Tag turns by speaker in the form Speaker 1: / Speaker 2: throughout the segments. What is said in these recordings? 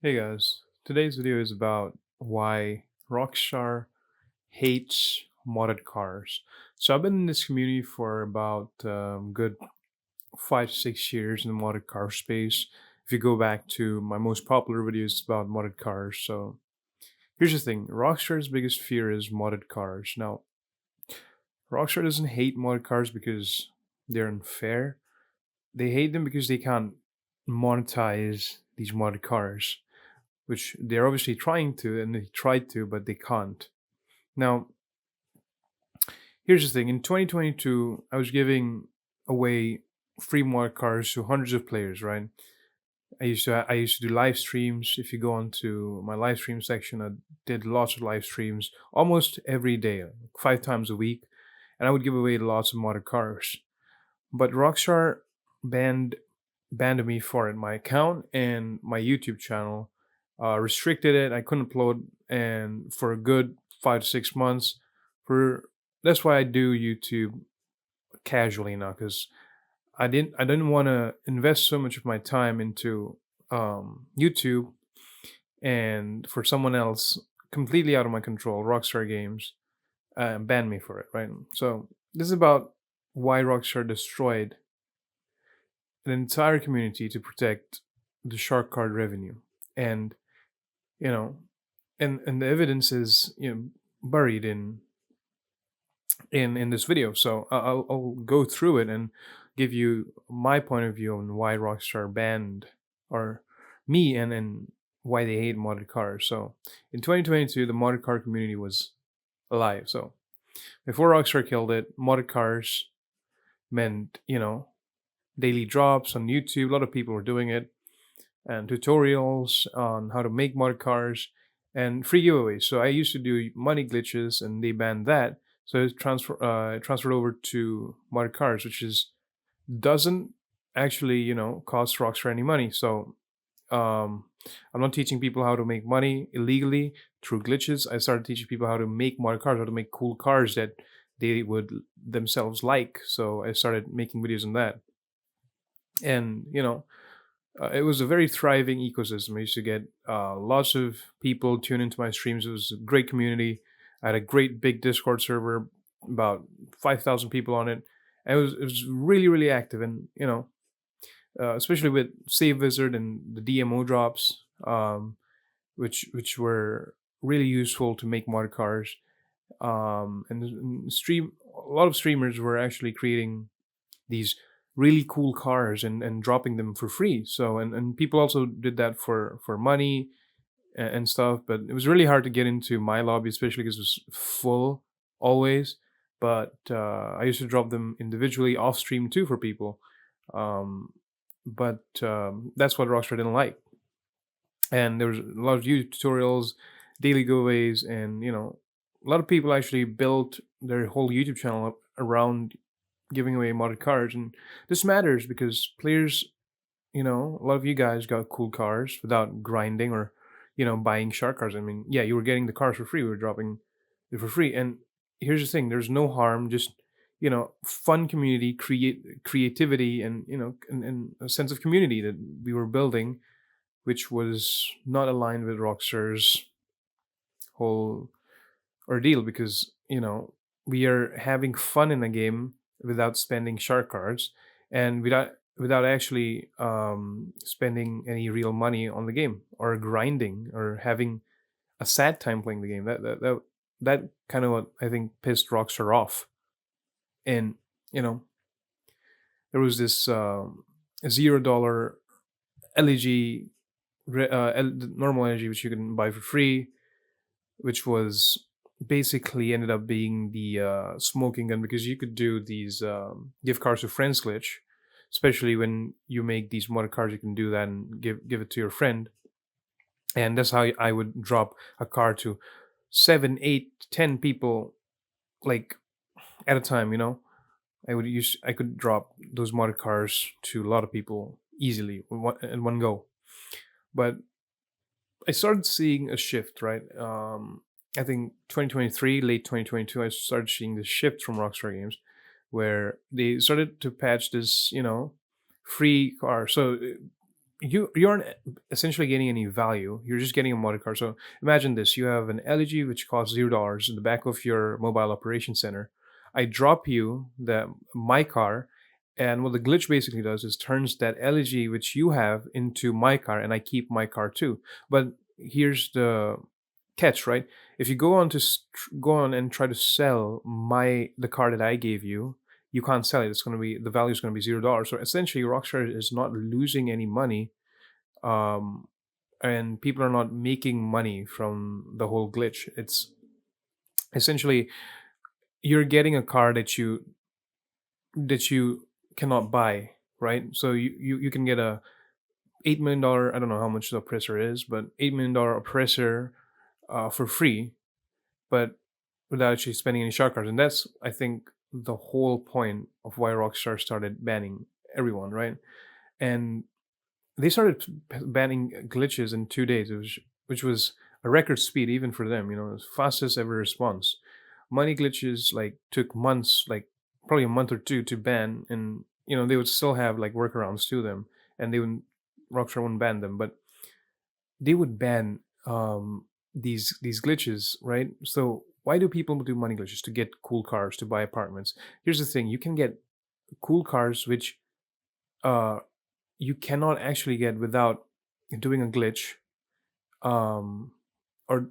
Speaker 1: Hey guys, today's video is about why Rockstar hates modded cars. So I've been in this community for about good 5 to 6 years in the modded car space. If you go back to my most popular videos about modded cars, so here's the thing: Rockstar's biggest fear is modded cars. Now, Rockstar doesn't hate modded cars because they're unfair. They hate them because they can't monetize these modded cars, which they're obviously trying to, and they tried to, but they can't. Now, here's the thing: in 2022, I was giving away free mod cars to hundreds of players. Right? I used to do live streams. If you go onto my live stream section, I did lots of live streams almost every day, like 5 times a week, and I would give away lots of modded cars. But Rockstar banned banned me for it. My account and my YouTube channel restricted it. I couldn't upload, and for a good 5 to 6 months, for that's why I do YouTube casually now, because I didn't want to invest so much of my time into YouTube, and for someone else completely out of my control, Rockstar Games, banned me for it. Right. So this is about why Rockstar destroyed an entire community to protect the shark card revenue. And you know and the evidence is buried in this video. So I'll go through it and give you my point of view on why Rockstar banned, or me, and why they hate modded cars. So in 2022, the modded car community was alive. So before Rockstar killed it, modded cars meant daily drops on YouTube. A lot of people were doing it, and tutorials on how to make mod cars and free giveaways. So I used to do money glitches, and they banned that. So it transferred over to mod cars, which is doesn't actually cost Rockstar any money. So um, I'm not teaching people how to make money illegally through glitches. I started teaching people how to make mod cars, how to make cool cars that they would themselves like. So I started making videos on that, and it was a very thriving ecosystem. I used to get lots of people tune into my streams. It was a great community. I had a great big Discord server, about 5,000 people on it. And it was really really active, and especially with Save Wizard and the DMO drops, which were really useful to make mod cars. And stream a lot of streamers were actually creating these really cool cars and dropping them for free. So and people also did that for money and stuff. But it was really hard to get into my lobby, especially because it was full always. But I used to drop them individually off stream too for people. Um, but that's what Rockstar didn't like. And there was a lot of YouTube tutorials, daily giveaways, and a lot of people actually built their whole YouTube channel up around giving away modded cars. And this matters because players, a lot of you guys got cool cars without grinding or buying shark cars. I mean, yeah, you were getting the cars for free. We were dropping it for free. And here's the thing: there's no harm, just fun community, creativity, and and a sense of community that we were building, which was not aligned with Rockstar's whole ordeal. Because we are having fun in a game without spending shark cards, and without actually spending any real money on the game, or grinding, or having a sad time playing the game. That kind of what I think pissed Rockstar off. And you know there was this $0 Elegy, the normal energy, which you can buy for free, which was basically ended up being the smoking gun, because you could do these gift cards to friends glitch, especially when you make these modded cards. You can do that and give it to your friend, and that's how I would drop a card to 7, 8, 10 people, like, at a time. I could drop those modded cards to a lot of people easily in one go. But I started seeing a shift, right? I think 2023, late 2022, I started seeing this shift from Rockstar Games, where they started to patch this, free car. So you aren't essentially getting any value. You're just getting a modded car. So imagine this: you have an Elegy which costs $0 in the back of your mobile operation center. I drop you the my car, and what the glitch basically does is turns that Elegy which you have into my car, and I keep my car too. But here's the catch, right? If you go on and try to sell the car that I gave you, you can't sell it. It's going to be the value is going to be $0. So essentially, Rockstar is not losing any money, um, and people are not making money from the whole glitch. It's essentially you're getting a car that you cannot buy, right? So you can get a $8 million. I don't know how much the oppressor is, but $8 million oppressor for free, but without actually spending any shark cards. And that's, I think, the whole point of why Rockstar started banning everyone, right? And they started banning glitches in 2 days, which was a record speed even for them. It was fastest ever response. Money glitches like took months, like probably a month or two to ban, and they would still have like workarounds to them, and they wouldn't Rockstar wouldn't ban them, but they would ban these glitches, right? So why do people do money glitches? To get cool cars, to buy apartments. Here's the thing: you can get cool cars which uh you cannot actually get without doing a glitch, um or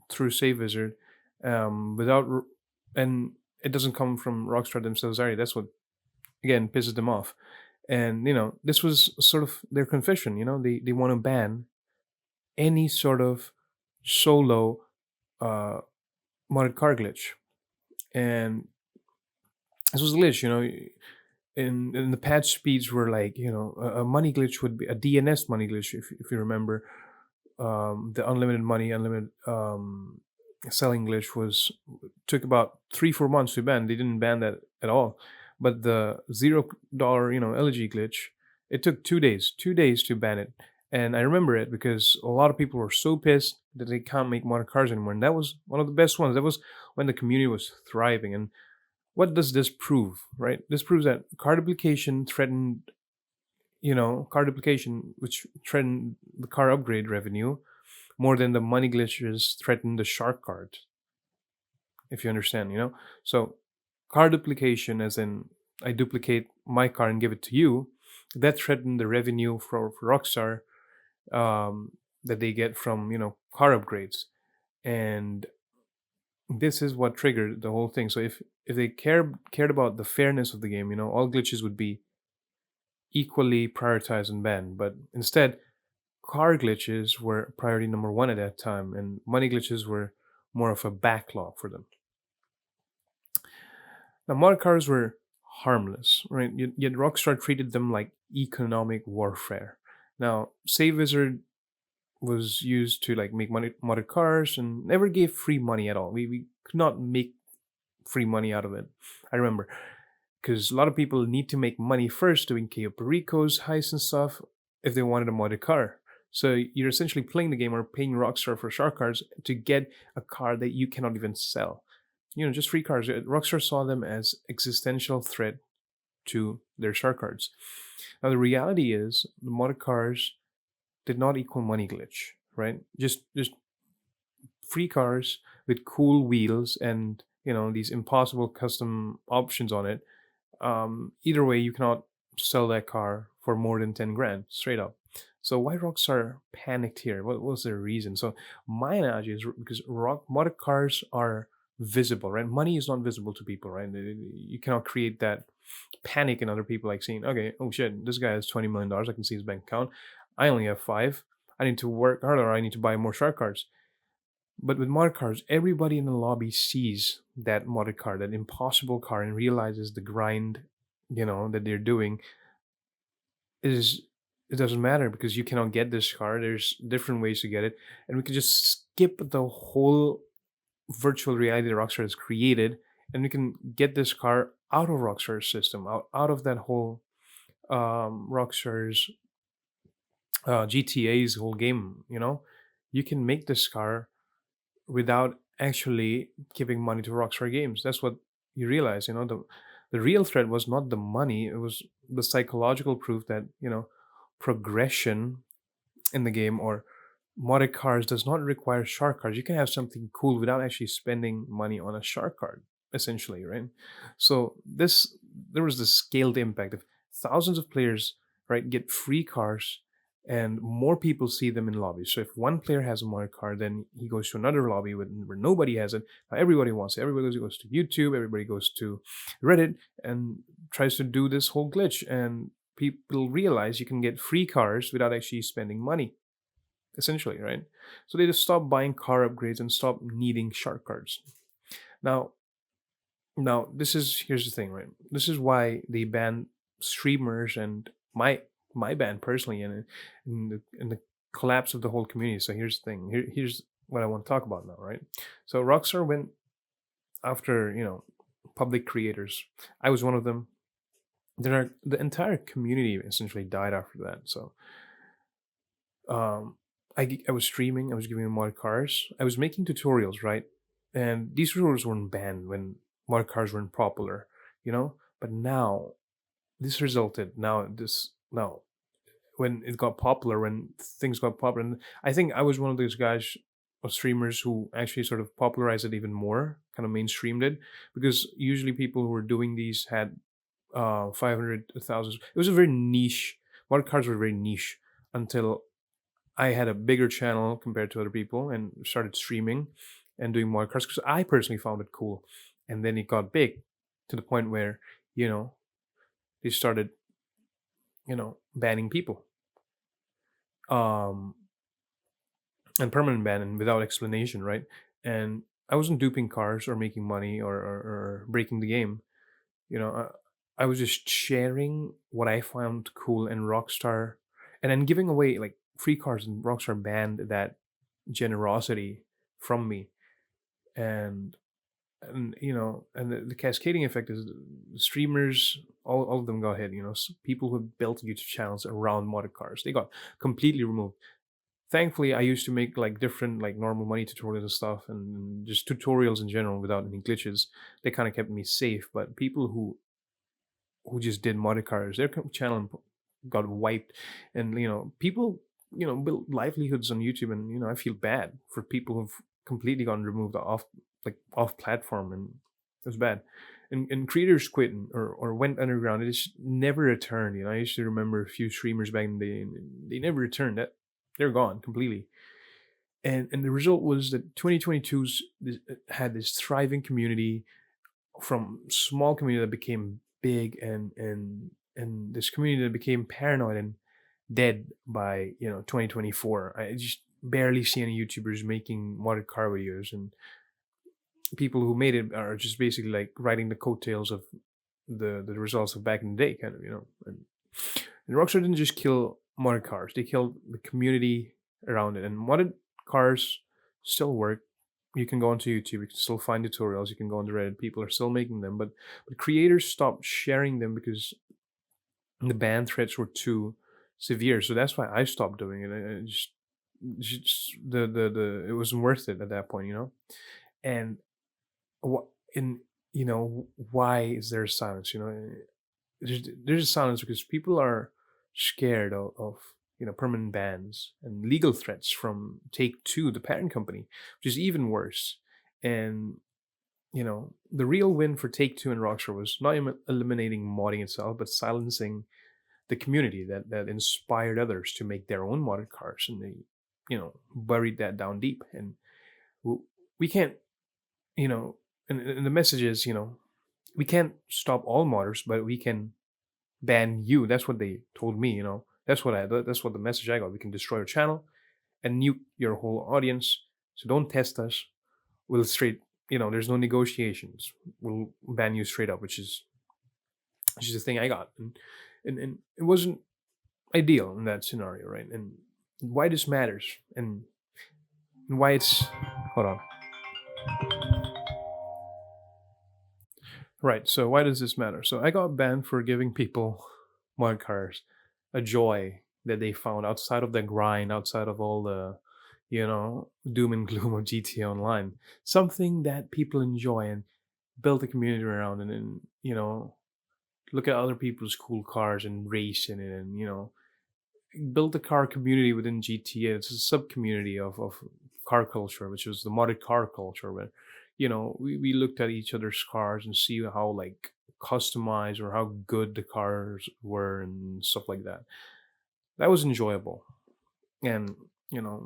Speaker 1: through Save Wizard, without and it doesn't come from Rockstar themselves either. That's what again pisses them off. And this was sort of their confession. They want to ban any sort of solo uh modded car glitch. And this was a glitch, in the patch speeds were like, a money glitch would be a DNS money glitch, if you remember. The unlimited money, unlimited selling glitch was took about 3-4 months to ban. They didn't ban that at all. But the $0, Elegy glitch, it took 2 days, 2 days to ban it. And I remember it because a lot of people were so pissed that they can't make modern cars anymore. And that was one of the best ones. That was when the community was thriving. And what does this prove, right? This proves that car duplication threatened, car duplication, which threatened the car upgrade revenue more than the money glitches threatened the shark card, if you understand. So car duplication, as in I duplicate my car and give it to you, that threatened the revenue for Rockstar, that they get from, car upgrades. And this is what triggered the whole thing. So if they cared about the fairness of the game, all glitches would be equally prioritized and banned. But instead, car glitches were priority number one at that time, and money glitches were more of a backlog for them. Now, mod cars were harmless, right? Yet Rockstar treated them like economic warfare. Now, Save Wizard was used to like make money modded cars and never gave free money at all. We could not make free money out of it. I remember because a lot of people need to make money first doing KO Pericos, heists, and stuff if they wanted a modded car. So you're essentially playing the game or paying Rockstar for shark cards to get a car that you cannot even sell. Just free cars. Rockstar saw them as existential threat to their shark cards. Now the reality is the modded cars did not equal money glitch, right? Just free cars with cool wheels and these impossible custom options on it. Either way, you cannot sell that car for more than 10 grand straight up. So why Rockstar panicked here? What was their reason? So my analogy is because modded cars are visible, right? Money is not visible to people, right? You cannot create that panic in other people, like seeing, okay, oh shit, this guy has $20 million. I can see his bank account. I only have five. I need to work harder. I need to buy more shark cards. But with modded cars, everybody in the lobby sees that modded car, that impossible car, and realizes the grind, that they're doing is it doesn't matter because you cannot get this car. There's different ways to get it, and we can just skip the whole virtual reality that Rockstar has created, and we can get this car out of Rockstar's system, out of that whole Rockstar's GTA's whole game. You can make this car without actually giving money to Rockstar Games. That's what you realize. The real threat was not the money; it was the psychological proof that progression in the game, or modded cars does not require shark cards. You can have something cool without actually spending money on a shark card, essentially, right? So this there was this scaled impact of thousands of players, right, get free cars, and more people see them in lobbies. So if one player has a modded car, then he goes to another lobby where nobody has it. Now everybody wants it. Everybody goes to YouTube. Everybody goes to Reddit and tries to do this whole glitch. And people realize you can get free cars without actually spending money, essentially, right? So they just stop buying car upgrades and stop needing shark cards. Now, now this is here's the thing, right? This is why they ban streamers and my band personally, and in the collapse of the whole community. So here's the thing. Here's what I want to talk about now, right? So Rockstar went after public creators. I was one of them. The entire community essentially died after that. So um, I was streaming, I was giving them mod cars, I was making tutorials, right? And these tutorials weren't banned when mod cars weren't popular, you know. But now this resulted now when it got popular, when things got popular, and I think I was one of those guys or streamers who actually sort of popularized it even more, kind of mainstreamed it, because usually people who were doing these had 500,000. It was a very niche. Mod cars were very niche until I had a bigger channel compared to other people and started streaming and doing more cars because I personally found it cool. And then it got big to the point where, you know, they started, banning people. Um, and permanent ban and without explanation, right? And I wasn't duping cars or making money or breaking the game. I was just sharing what I found cool in Rockstar, and then giving away like free cars. And Rockstar banned that generosity from me, and and the cascading effect is the streamers, all of them got hit. People who built YouTube channels around modded cars, they got completely removed. Thankfully, I used to make like different like normal money tutorials and stuff, and just tutorials in general without any glitches. They kind of kept me safe. But people who just did modded cars, their channel got wiped, and people built livelihoods on YouTube, and I feel bad for people who've completely gotten removed off platform, and it was bad. And creators quit or went underground. It just never returned. I used to remember a few streamers back in the day, and they never returned. That they're gone completely. And the result was that 2022's had this thriving community, from small community that became big, and this community that became paranoid and dead by 2024. I just barely see any YouTubers making modded car videos, and people who made it are just basically like riding the coattails of the results of back in the day, kind of. And Rockstar didn't just kill modded cars; they killed the community around it. And modded cars still work. You can go onto YouTube, you can still find tutorials, you can go onto Reddit, people are still making them, but creators stopped sharing them because the ban threats were too severe. So that's why I stopped doing it. I just the it wasn't worth it at that point, And what in why is there silence? There's silence because people are scared of permanent bans and legal threats from Take Two, the parent company, which is even worse. And the real win for Take Two and Rockstar was not eliminating modding itself, but silencing the community that inspired others to make their own modded cars, and they buried that down deep. And we can't you know and the message is, we can't stop all modders, but we can ban you. That's what they told me. That's what the message I got. We can destroy your channel and nuke your whole audience. So don't test us. We'll straight, there's no negotiations. We'll ban you straight up, which is the thing I got. And it wasn't ideal in that scenario, right? And why this matters, and why it's hold on. Right. So why does this matter? So I got banned for giving people mod cars a joy that they found outside of the grind, outside of all the, doom and gloom of GTA Online. Something that people enjoy and build a community around, and then, look at other people's cool cars and race in it, and built a car community within GTA. It's a sub community of car culture, which was the modded car culture, where we looked at each other's cars and see how like customized or how good the cars were and stuff like that. That was enjoyable, and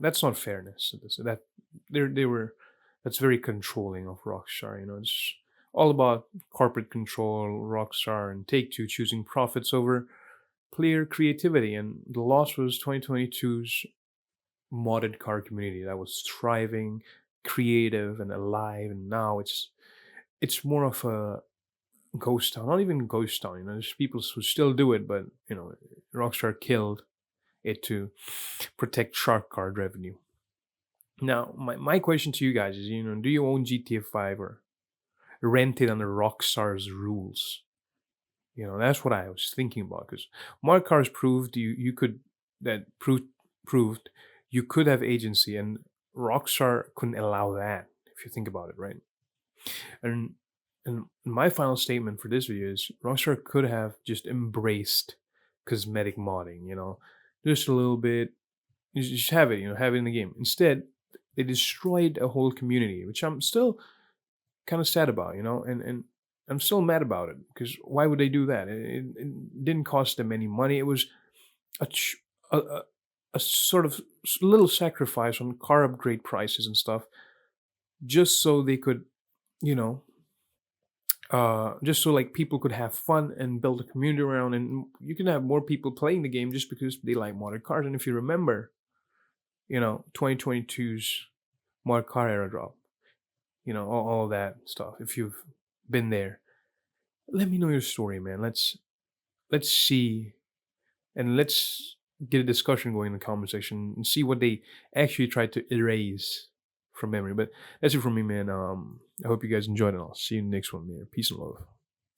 Speaker 1: that's not fairness. That they were that's very controlling of Rockstar. It's all about corporate control, Rockstar and Take Two choosing profits over clear creativity, and the loss was 2022's modded car community that was thriving, creative, and alive. And now it's more of a ghost town. Not even ghost town. There's people who still do it, but Rockstar killed it to protect shark card revenue. Now, my question to you guys is, do you own GTA 5 or rent it under Rockstar's rules? That's what I was thinking about, because Mark Cars proved you could that proved you could have agency, and Rockstar couldn't allow that. If you think about it, right? And my final statement for this video is Rockstar could have just embraced cosmetic modding. Just a little bit. You just have it. Have it in the game. Instead, they destroyed a whole community, which I'm still kind of sad about. And I'm still mad about it, because why would they do that? It didn't cost them any money. It was a, ch- a sort of little sacrifice on car upgrade prices and stuff, just so they could, you know, just so like people could have fun and build a community around, and you can have more people playing the game just because they like modded cars. And if you remember, 2022's modded car era drop, all that stuff. If you've been there, let me know your story, man. Let's see, and let's get a discussion going in the comment section and see what they actually tried to erase from memory. But that's it from me, man. I hope you guys enjoyed it. I'll see you in the next one, man. Peace and love.